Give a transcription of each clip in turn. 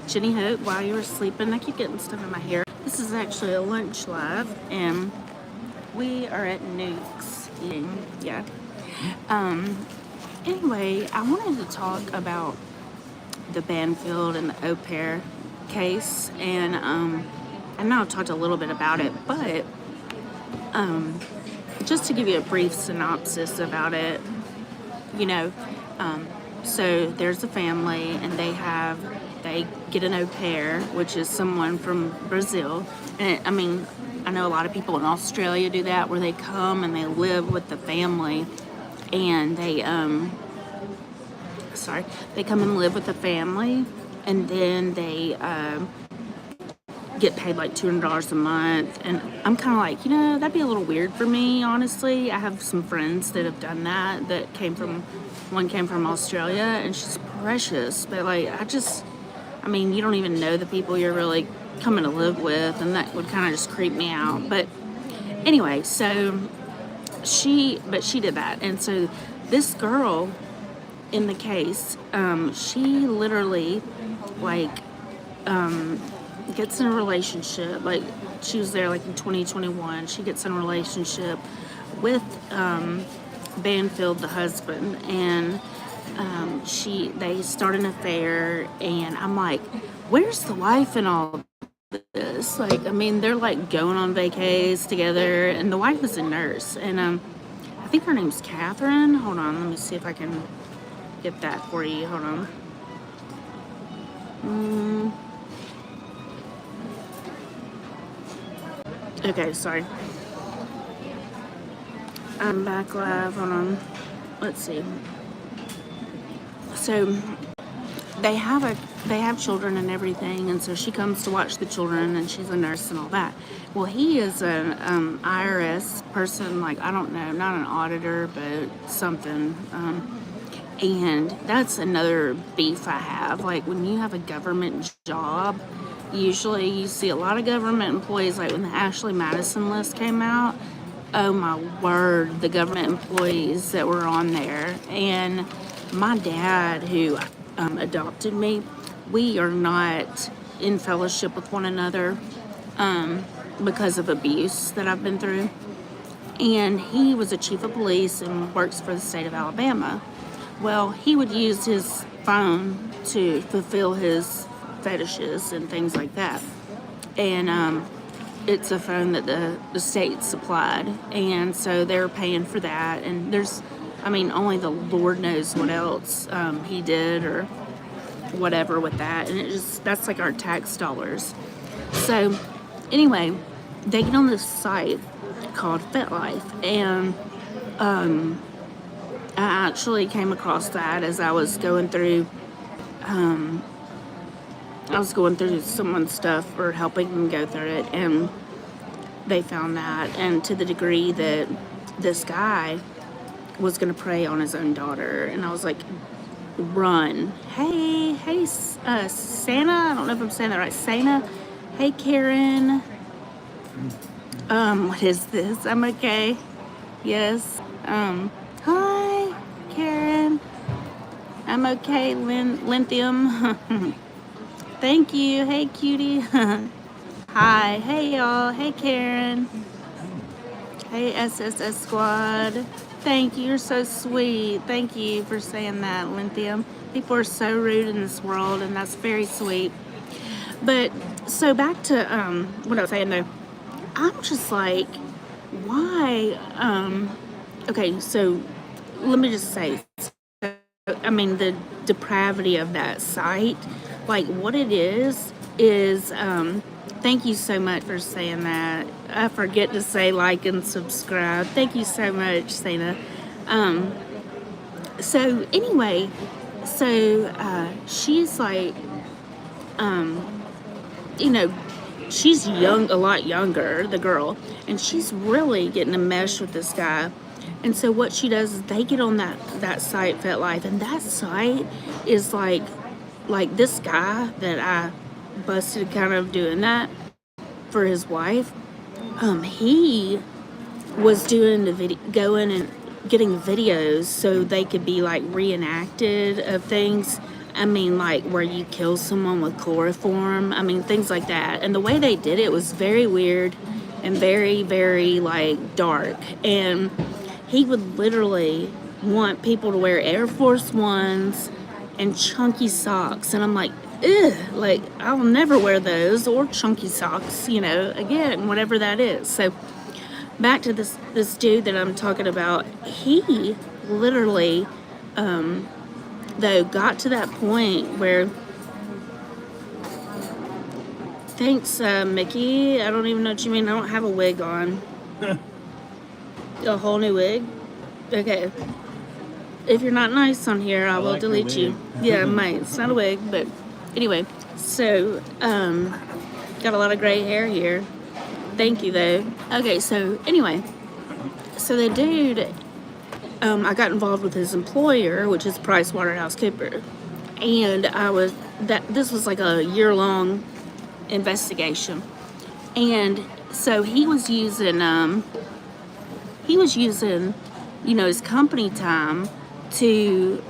Jenny Hope, while you were sleeping. I keep getting stuff in my hair. This is actually a lunch live, and we are at Nuke's eating. Yeah. Anyway, I wanted to talk about the Banfield and the aupair case, and I know I've talked a little bit about it, but just to give you a brief synopsis about it, you know, so there's a family, and they get an au pair, which is someone from Brazil. And I know a lot of people in Australia do that, where they come and they live with the family, and they come and live with the family, and then they get paid like $200 a month. And I'm kind of like, that'd be a little weird for me, honestly. I have some friends that have done that, one came from Australia, and she's precious, but like, you don't even know the people you're really coming to live with, and that would kind of just creep me out. But anyway, so she did that. And so this girl in the case, she literally gets in a relationship. Like, she was there like in 2021. She gets in a relationship with Banfield, the husband, and they start an affair, and I'm like, where's the wife in all this? Like, they're like going on vacays together, and the wife is a nurse, and I think her name's Catherine. Hold on, let me see if I can get that for you. Hold on. Okay, sorry. I'm back live. Hold on. Let's see. So they have children and everything, and so she comes to watch the children, and she's a nurse and all that. Well, he is an IRS person, like, I don't know, not an auditor, but something. And that's another beef I have. Like, when you have a government job, usually you see a lot of government employees, like when the Ashley Madison list came out, oh my word, the government employees that were on there. And my dad, who adopted me, we are not in fellowship with one another because of abuse that I've been through. And he was a chief of police and works for the state of Alabama. Well, he would use his phone to fulfill his fetishes and things like that. And it's a phone that the state supplied, and so they're paying for that. And there's, only the Lord knows what else he did or whatever with that, and that's like our tax dollars. So anyway, they get on this site called FetLife, and I actually came across that as I was going through someone's stuff, or helping them go through it, and they found that, and to the degree that this guy was going to prey on his own daughter. And I was like, run. Hey, Santa, I don't know if I'm saying that right, Santa. Hey, Karen. What is this? I'm okay. Yes. Hi, Karen. I'm okay, Lithium. Thank you. Hey, cutie. Hi. Hey, y'all. Hey, Karen. Hey, SSS Squad. Thank you. You're so sweet. Thank you for saying that, Lithium. People are so rude in this world, and that's very sweet. But, so back to what I was saying, though. I'm just like, why? Okay, so let me just say, the depravity of that site, like, what it is, thank you so much for saying that. I forget to say like and subscribe. Thank you so much, Santa. So anyway, she's like, she's young, a lot younger, the girl, and she's really getting a mesh with this guy. And so what she does is they get on that site, FetLife, and that site is like this guy that I busted kind of doing that for his wife. He was doing going and getting videos so they could be like reenacted of things. I mean, like where you kill someone with chloroform. I mean, things like that. And the way they did it was very weird and very, very like dark. And he would literally want people to wear Air Force Ones and chunky socks. And I'm like, ugh, like I'll never wear those or chunky socks, you know, again, whatever that is. So back to this dude that I'm talking about, he literally though got to that point where, thanks Mickey, I don't even know what you mean, I don't have a wig on. A whole new wig? Okay, if you're not nice on here, I will delete you. Yeah, I might. It's not a wig, but anyway, so got a lot of gray hair here. Thank you though. Okay, so anyway, so the dude, I got involved with his employer, which is PricewaterhouseCoopers, and this was like a year-long investigation, and so he was using you know, his company time to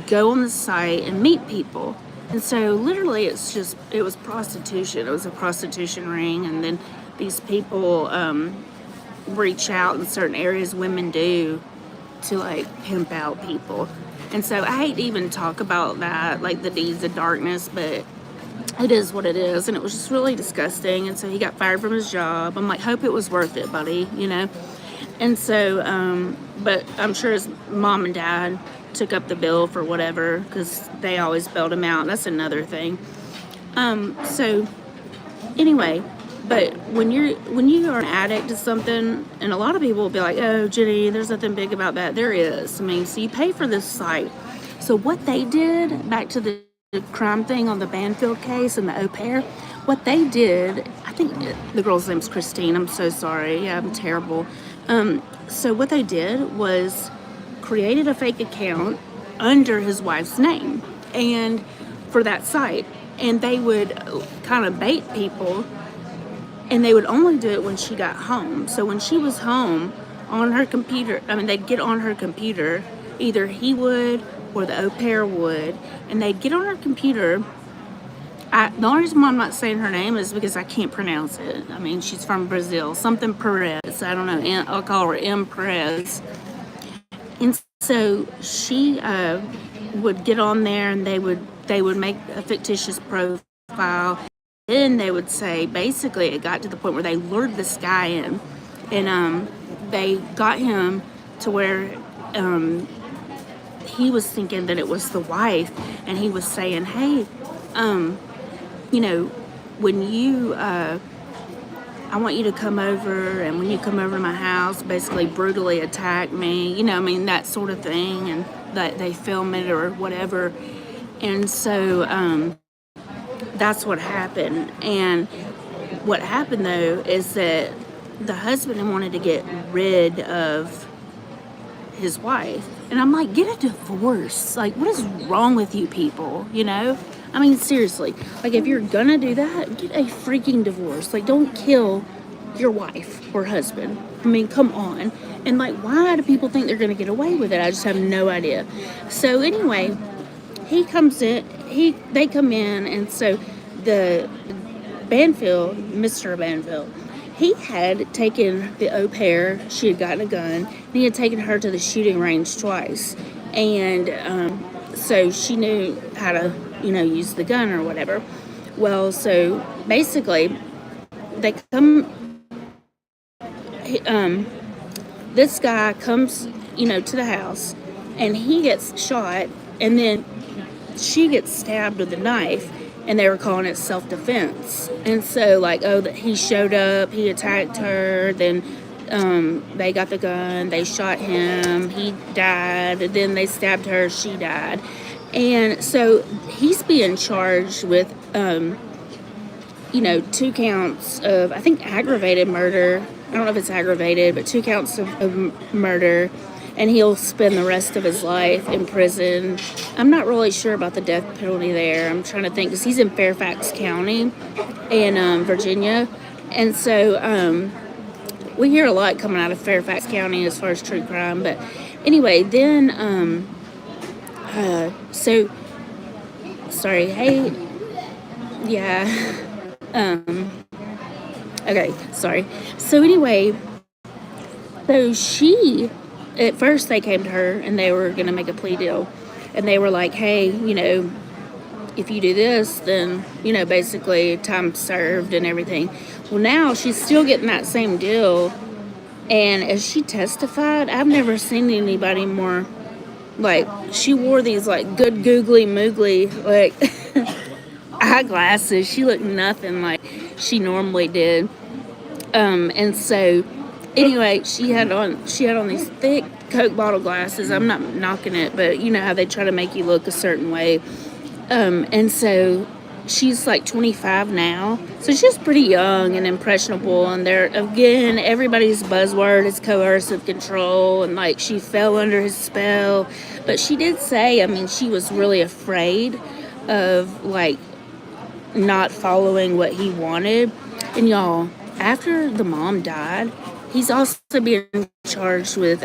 go on the site and meet people. And so literally it was prostitution. It was a prostitution ring, and then these people reach out in certain areas women do to like pimp out people. And so I hate to even talk about that, like the deeds of darkness, but it is what it is. And it was just really disgusting. And so he got fired from his job. I'm like, hope it was worth it, buddy, you know? And so, but I'm sure his mom and dad took up the bill for whatever, because they always bailed him out. That's another thing. So anyway, but when you are an addict to something, and a lot of people will be like, oh, Jenny, there's nothing big about that. There is. I mean, so you pay for this site. So what they did, back to the crime thing on the Banfield case and the aupair, what they did, I think the girl's name's Christine. I'm so sorry. Yeah, I'm terrible. So what they did was created a fake account under his wife's name and for that site, and they would kind of bait people, and they would only do it when she got home. So when she was home on her computer, I mean, they'd get on her computer, either he would or the aupair would, and they'd get on her computer. The only reason why I'm not saying her name is because I can't pronounce it. I mean, she's from Brazil, something Perez. I don't know. I'll call her M. Perez. And so she would get on there, and they would make a fictitious profile. Then they would say, basically, it got to the point where they lured this guy in, and they got him to where he was thinking that it was the wife, and he was saying, hey, you know, when you, I want you to come over, and when you come over to my house, basically brutally attack me, you know, I mean, that sort of thing, and that they film it or whatever. And so that's what happened. And what happened, though, is that the husband wanted to get rid of his wife. And I'm like, get a divorce. Like, what is wrong with you people, you know? I mean, seriously, like, if you're gonna do that, get a freaking divorce. Like, don't kill your wife or husband. I mean, come on. And, like, why do people think they're gonna get away with it? I just have no idea. So, anyway, he comes in, they come in, and so the Banfield, Mr. Banfield, he had taken the aupair, she had gotten a gun, and he had taken her to the shooting range twice. And so she knew how to, you know, use the gun or whatever. Well, so basically, they come, this guy comes, you know, to the house, and he gets shot, and then she gets stabbed with a knife, and they were calling it self-defense. And so, like, oh, he showed up, he attacked her, then they got the gun, they shot him, he died, then they stabbed her, she died. And so he's being charged with, you know, 2 counts of, I think, aggravated murder. I don't know if it's aggravated, but 2 counts of murder. And he'll spend the rest of his life in prison. I'm not really sure about the death penalty there. I'm trying to think, because he's in Fairfax County in Virginia. And so we hear a lot coming out of Fairfax County as far as true crime. But anyway, then so sorry. Hey, yeah. Um, okay, sorry. So anyway, so she, at first they came to her and they were going to make a plea deal. And they were like, hey, if you do this, then, basically time served and everything. Well, now she's still getting that same deal. And as she testified, I've never seen anybody more, like, she wore these, like, good googly moogly, like, eyeglasses. She looked nothing like she normally did. And so, anyway, she had on these thick Coke bottle glasses. I'm not knocking it, but you know how they try to make you look a certain way. And so she's like 25 now. So she's pretty young and impressionable. And there, again, everybody's buzzword is coercive control. And like she fell under his spell. But she did say, I mean, she was really afraid of like not following what he wanted. And y'all, after the mom died, he's also being charged with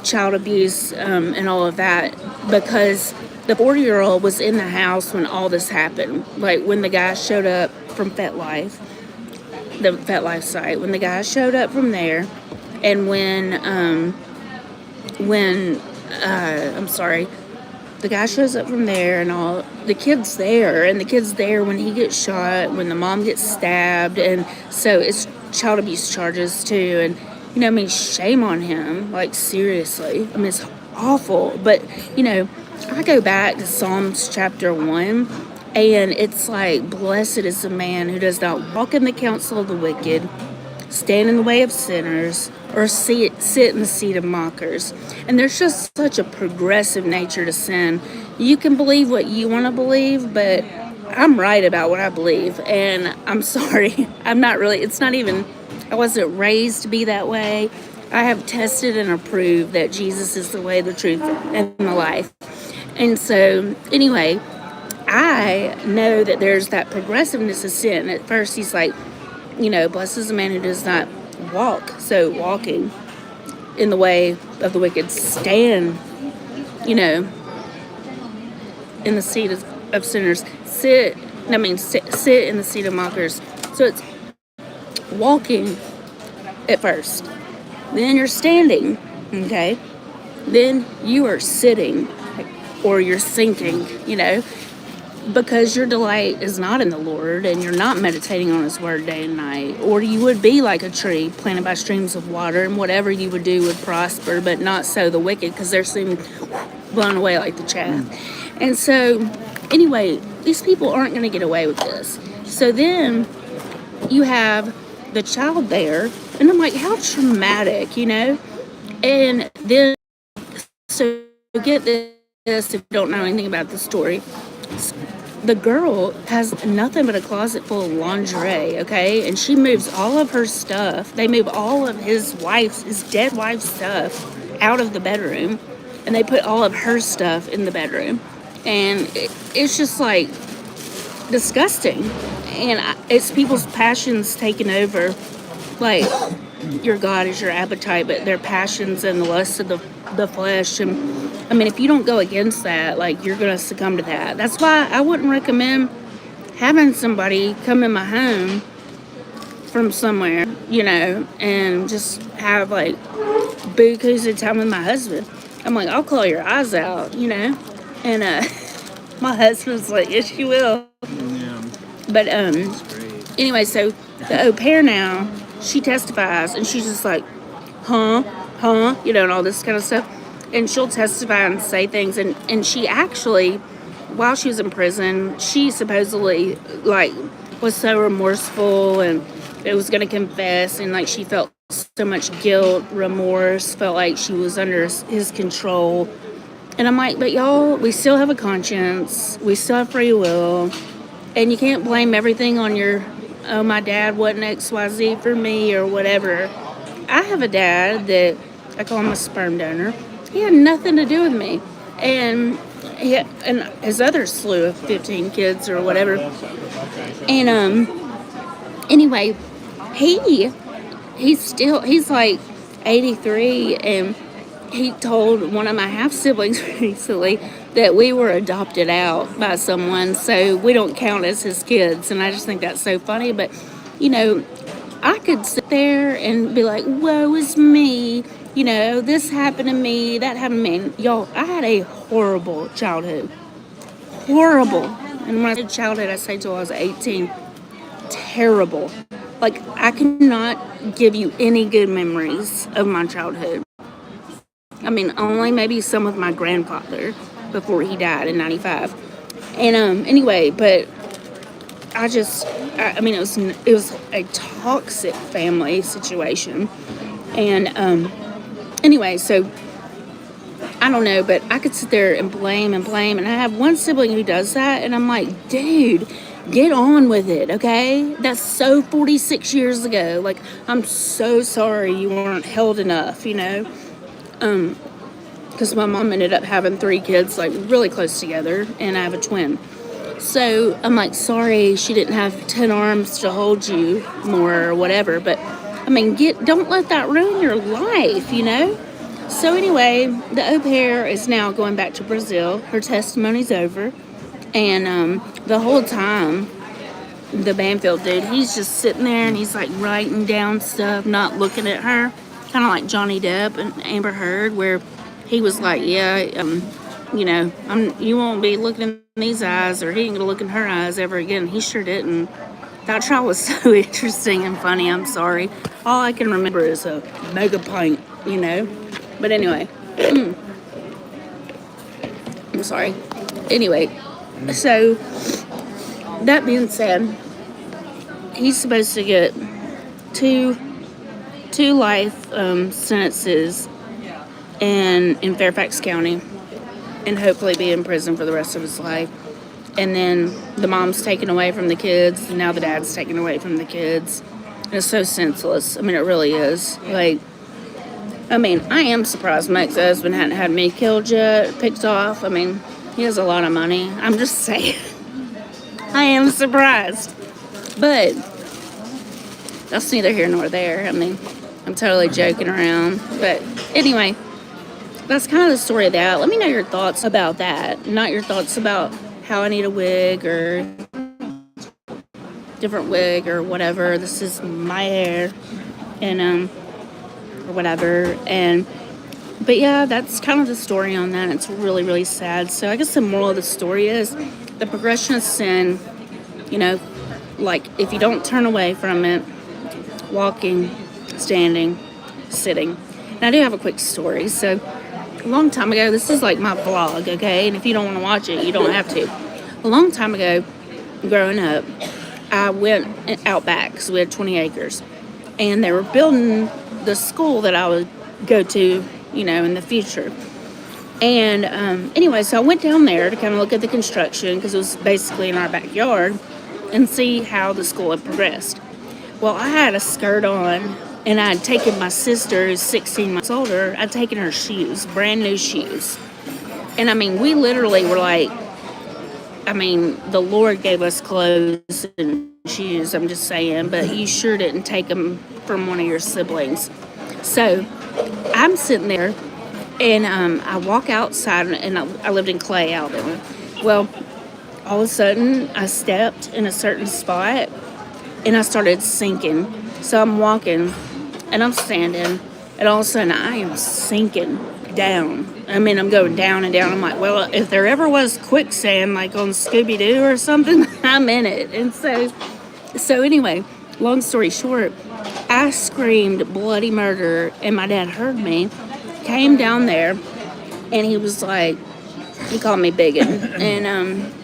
child abuse and all of that because the 40-year-old was in the house when all this happened. Like when the guy showed up from the FetLife site, when the guy showed up from there, and when I'm sorry, the guy shows up from there and all the kids there, and the kids there when he gets shot, when the mom gets stabbed, and so it's child abuse charges too. And I mean, shame on him, like seriously. I mean, it's awful. But I go back to Psalms chapter 1, and it's like, blessed is the man who does not walk in the counsel of the wicked, stand in the way of sinners, or sit in the seat of mockers. And there's just such a progressive nature to sin. You can believe what you want to believe, but I'm right about what I believe. And I'm sorry, I wasn't raised to be that way. I have tested and approved that Jesus is the way, the truth, and the life. And so, anyway, I know that there's that progressiveness of sin. At first, he's like, blessed is the man who does not walk. So, walking in the way of the wicked, stand, in the seat of sinners, sit in the seat of mockers. So, it's walking at first. Then you're standing, okay? Then you are sitting, or you're sinking, because your delight is not in the Lord and you're not meditating on his word day and night. Or you would be like a tree planted by streams of water, and whatever you would do would prosper, but not so the wicked, because they're soon blown away like the chaff. And so, anyway, these people aren't going to get away with this. So then you have the child there, and I'm like, how traumatic, And then, so get this, if you don't know anything about the story, the girl has nothing but a closet full of lingerie, okay? And she moves all of her stuff. They move all of his dead wife's stuff out of the bedroom, and they put all of her stuff in the bedroom. And it's just like disgusting. And it's people's passions taking over. Like, your God is your appetite, but their passions and the lust of the flesh. And I mean, if you don't go against that, like, you're going to succumb to that. That's why I wouldn't recommend having somebody come in my home from somewhere, and just have, like, bukus of time with my husband. I'm like, I'll claw your eyes out, And my husband's like, yes, you will. Yeah. But anyway, so the au pair now, she testifies, and she's just like, and all this kind of stuff. And she'll testify and say things. And she actually, while she was in prison, she supposedly, like, was so remorseful and it was going to confess. And, like, she felt so much guilt, remorse, felt like she was under his control. And I'm like, but y'all, we still have a conscience. We still have free will. And you can't blame everything on my dad wasn't XYZ for me or whatever. I have a dad that I call him a sperm donor. He had nothing to do with me. And his other slew of 15 kids or whatever. And anyway, he's like 83, and he told one of my half siblings recently that we were adopted out by someone, so we don't count as his kids. And I just think that's so funny. But, you know, I could sit there and be like, woe is me. You know, this happened to me, that happened to me. And y'all, I had a horrible childhood. Horrible. And when I say childhood, I say till I was 18. Terrible. Like, I cannot give you any good memories of my childhood. I mean, only maybe some with my grandfather before he died in 95. And anyway, but I mean, it was a toxic family situation. And anyway, so I don't know, but I could sit there and blame. And I have one sibling who does that, and I'm like, dude, get on with it, okay? That's so 46 years ago. Like, I'm so sorry you weren't held enough, you know? Because my mom ended up having 3 kids, like, really close together, and I have a twin. So I'm like, sorry she didn't have 10 arms to hold you more or whatever. But, I mean, don't let that ruin your life, you know? So anyway, the au pair is now going back to Brazil. Her testimony's over. And the whole time, the Banfield dude, he's just sitting there and he's like writing down stuff, not looking at her. Kind of like Johnny Depp and Amber Heard, where he was like, yeah, you know, you won't be looking in these eyes, or he ain't gonna look in her eyes ever again. He sure didn't. That trial was so interesting and funny. I'm sorry. All I can remember is a mega pint, you know. But anyway, I'm sorry. Anyway, so that being said, he's supposed to get two life sentences in Fairfax County, and hopefully be in prison for the rest of his life. And then the mom's taken away from the kids, and now the dad's taken away from the kids. And it's so senseless. I mean, it really is. Like, I mean, I am surprised my ex-husband hadn't had me killed yet, picked off. I mean, he has a lot of money. I'm just saying. I am surprised. But that's neither here nor there. I mean, I'm totally joking around. But anyway, that's kind of the story of that. Let me know your thoughts about that. Not your thoughts about how I need a wig or different wig or whatever. This is my hair. And, or whatever. But yeah, that's kind of the story on that. It's really, really sad. So I guess the moral of the story is the progression of sin, you know, like if you don't turn away from it, walking, standing, sitting. And I do have a quick story. So a long time ago, this is like my vlog, okay? And if you don't want to watch it, you don't have to. A long time ago, growing up, I went out back because we had 20 acres. And they were building the school that I would go to, you know, in the future. And anyway, so I went down there to kind of look at the construction because it was basically in our backyard and see how the school had progressed. Well, I had a skirt on, and I had taken my sister, who's 16 months older, I'd taken her shoes, brand new shoes. And I mean, we literally were like, I mean, the Lord gave us clothes and shoes, I'm just saying, but you sure didn't take them from one of your siblings. So I'm sitting there, and I walk outside, and I lived in Clay, Alabama. Well, all of a sudden, I stepped in a certain spot, and I started sinking. So I'm walking, and I'm standing, and all of a sudden, I am sinking down. I mean, I'm going down and down. I'm like, well, if there ever was quicksand, like on Scooby-Doo or something, I'm in it. And so anyway, long story short, I screamed bloody murder, and my dad heard me, came down there, and he was like, he called me biggin. And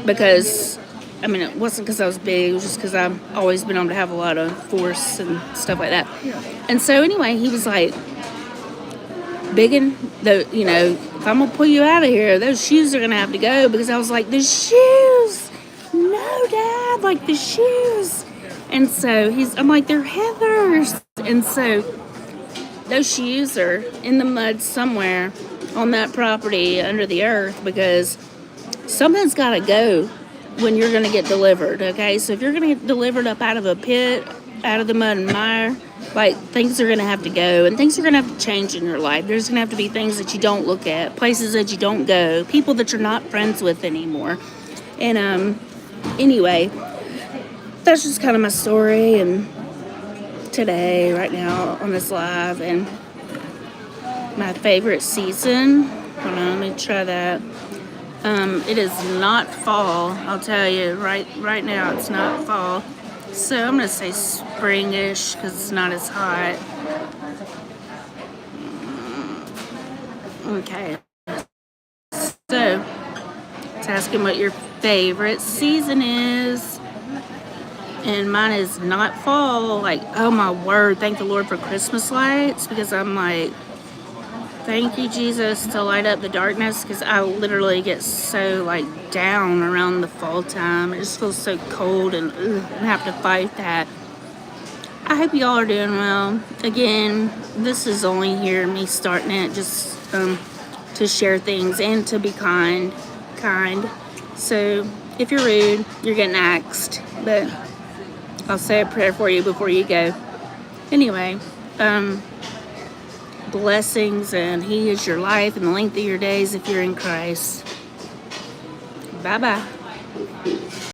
because, I mean, it wasn't because I was big, it was just because I've always been able to have a lot of force and stuff like that. And so anyway, he was like, biggin, you know, if I'm going to pull you out of here, those shoes are going to have to go. Because I was like, the shoes! No, Dad, like the shoes. And so I'm like, they're Heather's. And so those shoes are in the mud somewhere on that property under the earth, because something's got to go when you're going to get delivered, okay? So if you're going to get delivered up out of a pit out of the mud and mire, like things are going to have to go and things are going to have to change in your life. There's going to have to be things that you don't look at, places that you don't go, people that you're not friends with anymore. And anyway, that's just kind of my story and today, right now, on this live, and my favorite season. Hold on, let me try that. It is not fall, I'll tell you. Right now, it's not fall. So I'm going to say springish because it's not as hot. Okay. So, it's asking what your favorite season is. And mine is not fall. Like, oh my word, thank the Lord for Christmas lights. Because I'm like, thank you, Jesus, to light up the darkness. Because I literally get so, like, down around the fall time. It just feels so cold and I have to fight that. I hope y'all are doing well. Again, this is only here, me starting it, just to share things and to be kind. So, if you're rude, you're getting axed. But I'll say a prayer for you before you go. Anyway, blessings, and He is your life and the length of your days if you're in Christ. Bye-bye.